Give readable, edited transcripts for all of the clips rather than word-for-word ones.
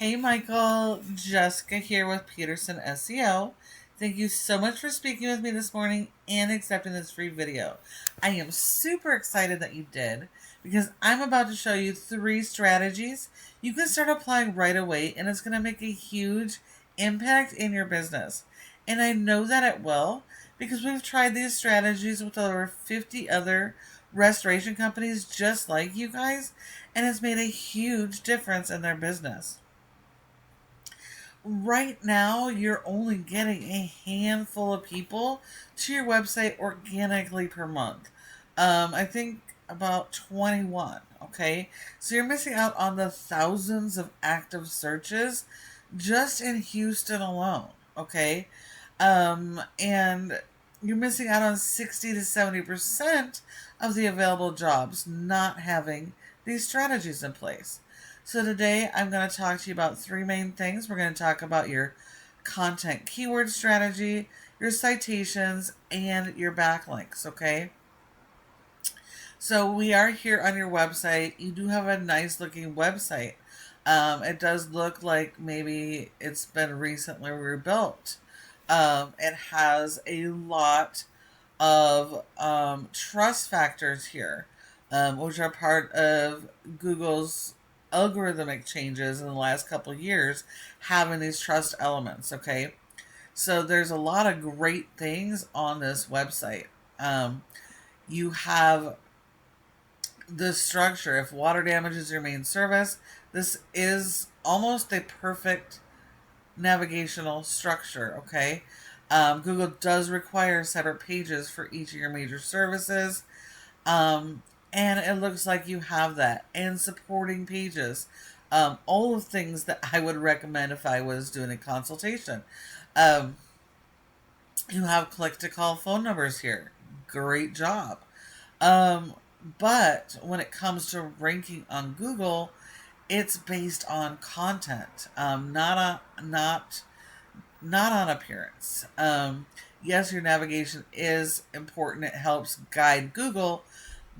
Hey Michael, Jessica here with Peterson SEO. Thank you so much for speaking with me this morning and accepting this free video. I am super excited that you did because I'm about to show you 3 strategies you can start applying right away, and it's going to make a huge impact in your business. And I know that it will because we've tried these strategies with over 50 other restoration companies just like you guys, and it's made a huge difference in their business. Right now, you're only getting a handful of people to your website organically per month. I think about 21. Okay, so you're missing out on the thousands of active searches just in Houston alone. Okay, and you're missing out on 60 to 70% of the available jobs not having these strategies in place. So today I'm going to talk to you about 3 main things. We're going to talk about your content keyword strategy, your citations, and your backlinks, okay? So we are here on your website. You do have a nice looking website. It does look like maybe it's been recently rebuilt. It has a lot of trust factors here, which are part of Google's algorithmic changes in the last couple of years, having these trust elements. Okay, so there's a lot of great things on this website. You have the structure. If water damage is your main service, this is almost a perfect navigational structure. Okay, Google does require separate pages for each of your major services. And it looks like you have that, and supporting pages. All of things that I would recommend if I was doing a consultation. Um, you have click to call phone numbers here. Great job. Um, but when it comes to ranking on Google, it's based on content, not on appearance. Yes, your navigation is important. It helps guide Google,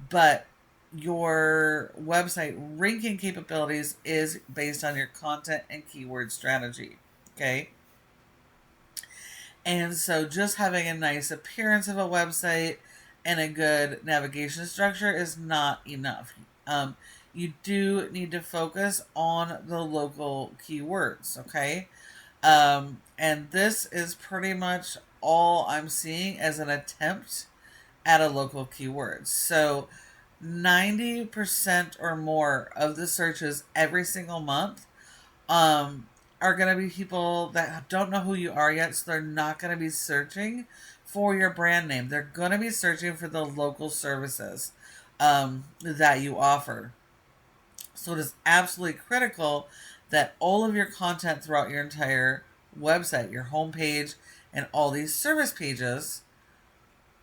but your website ranking capabilities is based on your content and keyword strategy. Okay. And so just having a nice appearance of a website and a good navigation structure is not enough. You do need to focus on the local keywords. Okay. And this is pretty much all I'm seeing as an attempt at a local keyword. So 90% or more of the searches every single month are going to be people that don't know who you are yet, so they're not going to be searching for your brand name. They're going to be searching for the local services that you offer. So it is absolutely critical that all of your content throughout your entire website, your homepage, and all these service pages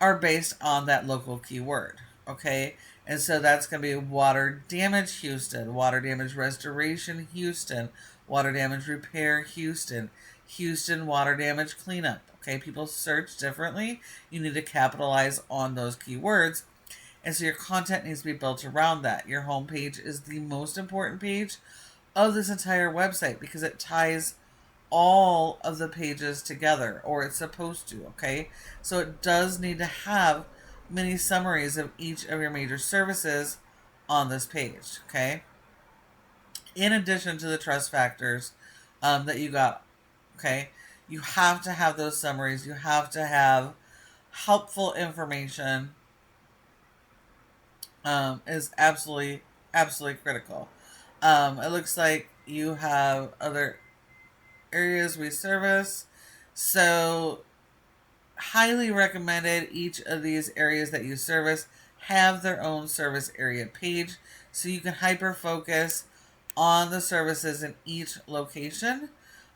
are based on that local keyword. Okay, and so that's going to be water damage Houston, water damage restoration Houston, water damage repair Houston, Houston water damage cleanup. Okay, people search differently. You need to capitalize on those keywords. And so your content needs to be built around that. Your homepage is the most important page of this entire website because it ties all of the pages together, or it's supposed to. Okay, so it does need to have mini summaries of each of your major services on this page. Okay, in addition to the trust factors that you got. Okay, you have to have those summaries. You have to have helpful information. Is absolutely critical. It looks like you have other areas we service. So highly recommended each of these areas that you service have their own service area page so you can hyper focus on the services in each location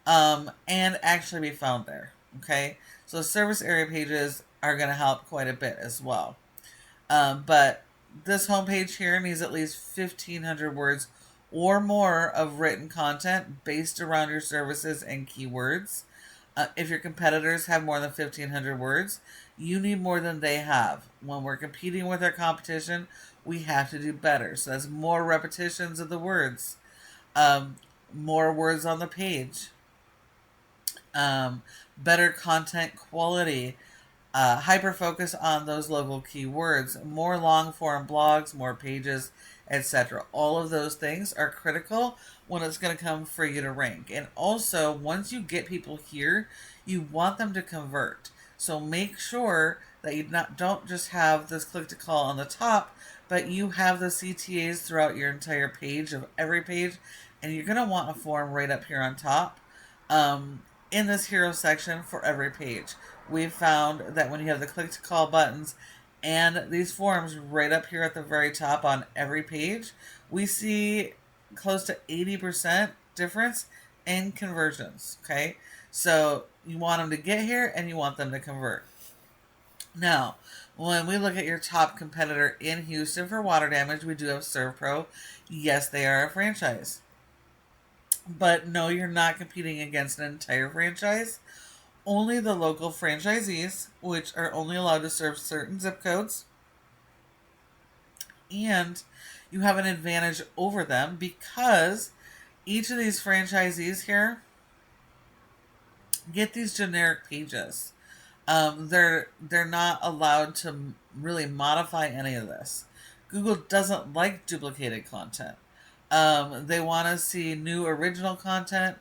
and actually be found there. Okay, so service area pages are going to help quite a bit as well. But this homepage here needs at least 1,500 words or more of written content based around your services and keywords. If your competitors have more than 1,500 words, you need more than they have. When we're competing with our competition, we have to do better. So that's more repetitions of the words. more words on the page, better content quality, hyper focus on those local keywords, more long form blogs, more pages, etc. All of those things are critical when it's going to come for you to rank. And also, once you get people here, you want them to convert. So make sure that you don't just have this click to call on the top, but you have the CTAs throughout your entire page of every page, and you're going to want a form right up here on top. In this hero section for every page. We've found that when you have the click to call buttons and these forms right up here at the very top on every page, we see close to 80% difference in conversions. Okay, so you want them to get here and you want them to convert. Now, when we look at your top competitor in Houston for water damage, we do have SERVPRO. Yes, they are a franchise. But no, you're not competing against an entire franchise. Only the local franchisees, which are only allowed to serve certain zip codes. And you have an advantage over them because each of these franchisees here get these generic pages. They're not allowed to really modify any of this. Google doesn't like duplicated content. They want to see new original content.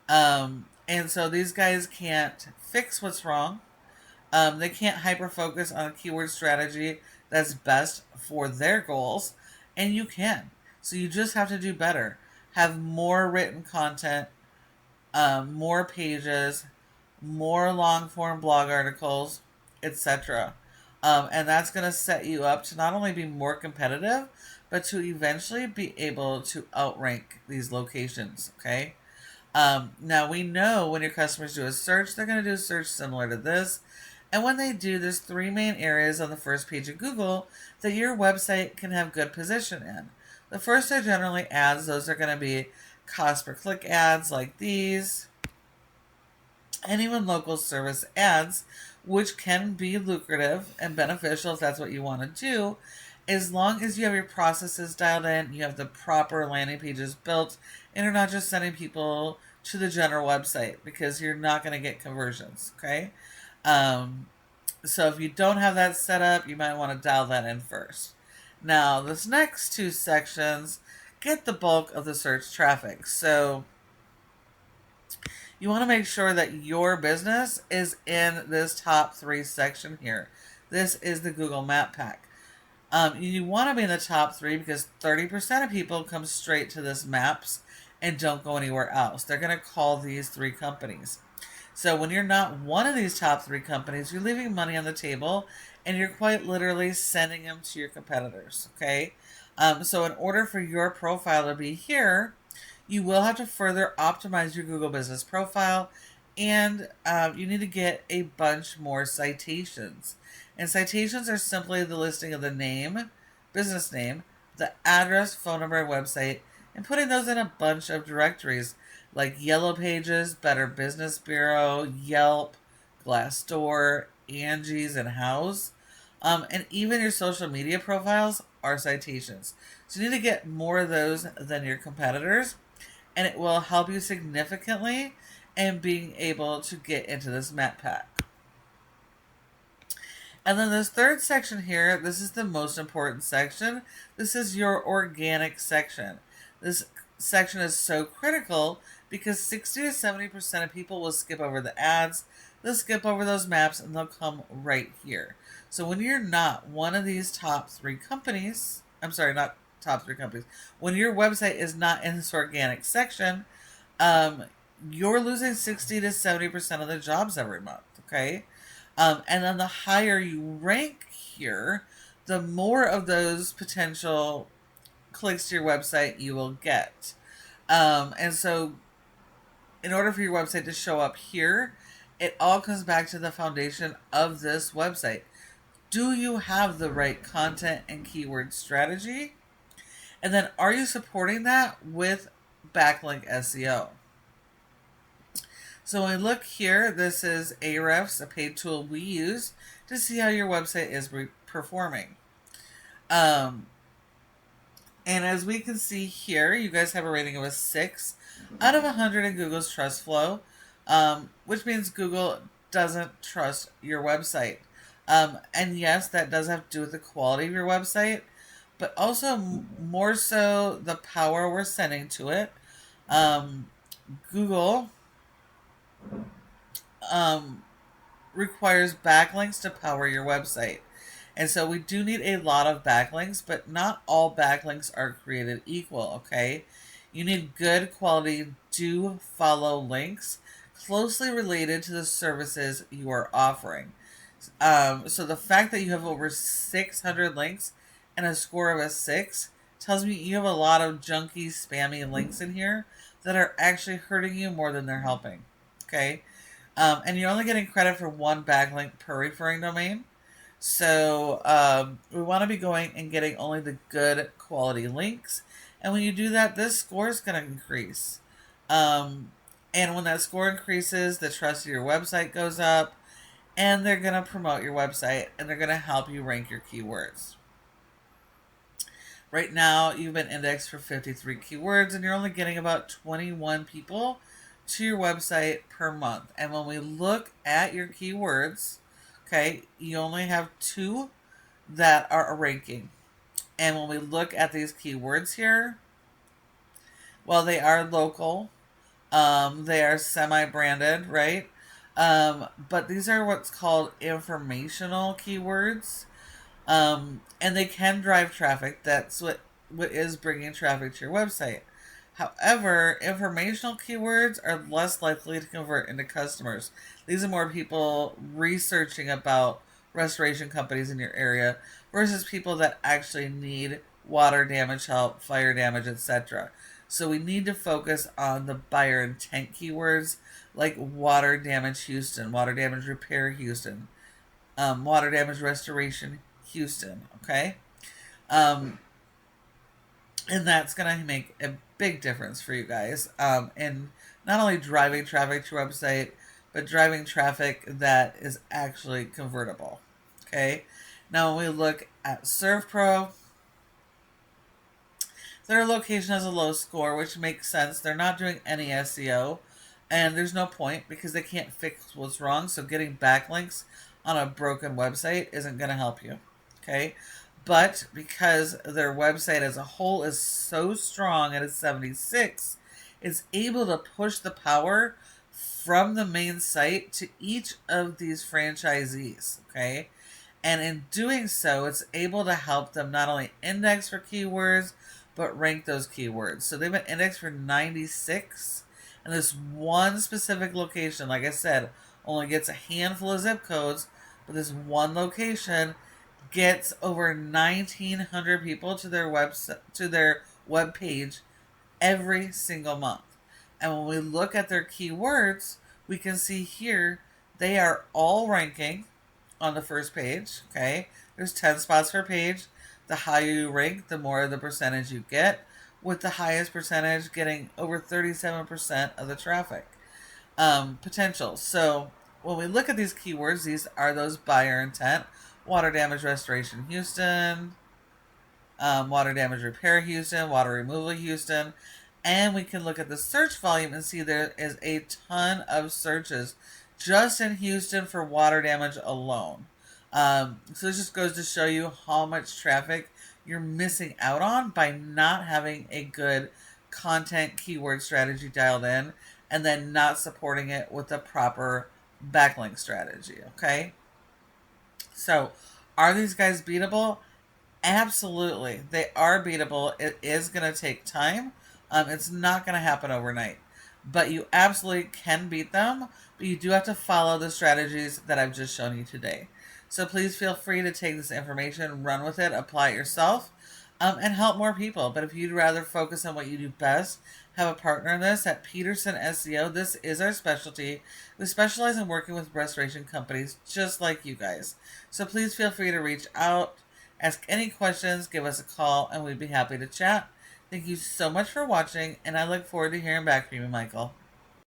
And so these guys can't fix what's wrong. They can't hyper focus on a keyword strategy that's best for their goals. And you can. So you just have to do better. Have more written content, more pages, more long form blog articles, etc. And that's going to set you up to not only be more competitive, but to eventually be able to outrank these locations. Okay. Now we know when your customers do a search, they're going to do a search similar to this. And when they do, there's three main areas on the first page of Google that your website can have good position in. The first are generally ads. Those are going to be cost per click ads like these, and even local service ads, which can be lucrative and beneficial if that's what you want to do, as long as you have your processes dialed in, you have the proper landing pages built, and you're not just sending people to the general website, because you're not going to get conversions. Okay. So if you don't have that set up, you might want to dial that in first. Now, this next two sections get the bulk of the search traffic. So you want to make sure that your business is in this top three section here. This is the Google Map Pack. You want to be in the top three because 30% of people come straight to this maps and don't go anywhere else. They're going to call these three companies. So when you're not one of these top three companies, you're leaving money on the table and you're quite literally sending them to your competitors. Okay. So in order for your profile to be here, you will have to further optimize your Google business profile, and you need to get a bunch more citations. And citations are simply the listing of the name, business name, the address, phone number, and website, and putting those in a bunch of directories like Yellow Pages, Better Business Bureau, Yelp, Glassdoor, Angie's, and Houzz. And even your social media profiles are citations. So you need to get more of those than your competitors, and it will help you significantly in being able to get into this map pack. And then this third section here, this is the most important section. This is your organic section. This section is so critical because 60 to 70% of people will skip over the ads, they'll skip over those maps, and they'll come right here. So when you're not one of these top three companies, I'm sorry, not top three companies, when your website is not in this organic section, you're losing 60 to 70% of the jobs every month. Okay. And then the higher you rank here, the more of those potential clicks to your website you will get. And so in order for your website to show up here, it all comes back to the foundation of this website. Do you have the right content and keyword strategy? And then are you supporting that with backlink SEO? So when we look here, this is Ahrefs, a paid tool we use to see how your website is performing. And as we can see here, you guys have a rating of a 6 out of 100 in Google's Trust Flow, which means Google doesn't trust your website. And yes, that does have to do with the quality of your website, but also more so the power we're sending to it. Google requires backlinks to power your website. And so we do need a lot of backlinks, but not all backlinks are created equal, okay? You need good quality do follow links closely related to the services you are offering. So the fact that you have over 600 links and a score of a 6 tells me you have a lot of junky, spammy links in here that are actually hurting you more than they're helping, okay? And you're only getting credit for one backlink per referring domain. So we want to be going and getting only the good quality links. And when you do that, this score is going to increase. And when that score increases, the trust of your website goes up. And they're going to promote your website. And they're going to help you rank your keywords. Right now, you've been indexed for 53 keywords. And you're only getting about 21 people to your website per month. And when we look at your keywords, okay, you only have 2 that are ranking. And when we look at these keywords here, well, they are local. They are semi-branded, right? But these are what's called informational keywords. And they can drive traffic. That's what is bringing traffic to your website. However, informational keywords are less likely to convert into customers. These are more people researching about restoration companies in your area versus people that actually need water damage help, fire damage, etc. So we need to focus on the buyer intent keywords like water damage Houston, water damage repair Houston, water damage restoration Houston, okay? And that's going to make a big difference for you guys in not only driving traffic to your website, but driving traffic that is actually convertible. Okay. Now, when we look at SERVPRO, their location has a low score, which makes sense. They're not doing any SEO, and there's no point because they can't fix what's wrong. So getting backlinks on a broken website isn't going to help you. Okay. But because their website as a whole is so strong at a 76, it's able to push the power from the main site to each of these franchisees, okay? And in doing so, it's able to help them not only index for keywords, but rank those keywords. So they've been indexed for 96, and this one specific location, like I said, only gets a handful of zip codes, but this one location gets over 1,900 people to their web page every single month. And when we look at their keywords, we can see here they are all ranking on the first page. Okay, there's 10 spots per page. The higher you rank, the more the percentage you get, with the highest percentage getting over 37% of the traffic potential. So when we look at these keywords, these are those buyer intent. Water damage restoration Houston, water damage repair Houston, water removal Houston, and we can look at the search volume and see there is a ton of searches just in Houston for water damage alone. So this just goes to show you how much traffic you're missing out on by not having a good content keyword strategy dialed in and then not supporting it with the proper backlink strategy, okay? So, are these guys beatable? Absolutely. They are beatable. It is going to take time. It's not going to happen overnight. But you absolutely can beat them. But you do have to follow the strategies that I've just shown you today. So please feel free to take this information, run with it, apply it yourself, and help more people. But if you'd rather focus on what you do best, have a partner in this at Peterson SEO. This is our specialty. We specialize in working with restoration companies just like you guys. So please feel free to reach out, ask any questions, give us a call, and we'd be happy to chat. Thank you so much for watching, and I look forward to hearing back from you, Michael.